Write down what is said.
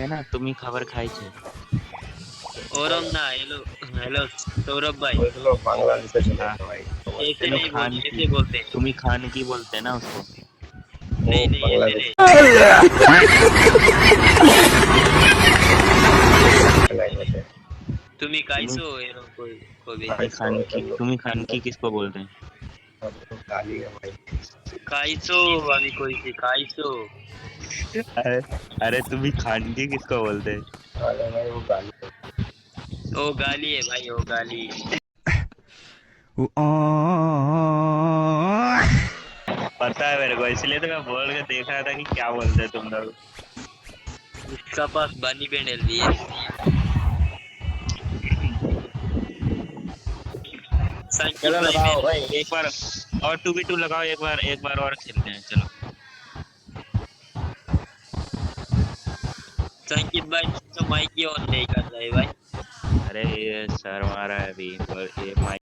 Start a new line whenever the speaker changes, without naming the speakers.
है ना तुम्ही खबर खाई छे
ओरम ना हेलो हेलो सौरभ भाई
चलो बांग्लादेश चले
हाँ
भाई
ऐसे
चलो
नहीं बोल
खान की
ऐसे बोलते हैं
तुम्ही खान की बोलते हैं ना उसको
वो
नहीं नहीं ऐसे
बांग्लादेश
नहीं
लैंग्वेज है
तुम्ही
तुम्ही
कायसो एरो को भी
भाई सो
तुम्ही खान की किसको बोलते हैं
गाली है भाई
कायसो আমি কইছি কাইসো
अरे अरे तुम्ही खान की किसको बोलते हैं
अरे भाई वो गाली है
ओ गाली है भाई ओ गाली
पता है मेरे को इसलिए तो मैं बोल के देख रहा था कि क्या बोलते हैं तुम लोग
इसका पास बनी बैंडल भी है संकित
चलो
भाई
लगाओ
मेरे
एक बार और 2v2 लगाओ एक बार और खेलते हैं चलो
संकित भाई तो माइक ही ऑन नहीं कर रहा है भाई
अरे ये सर मारा है अभी और ये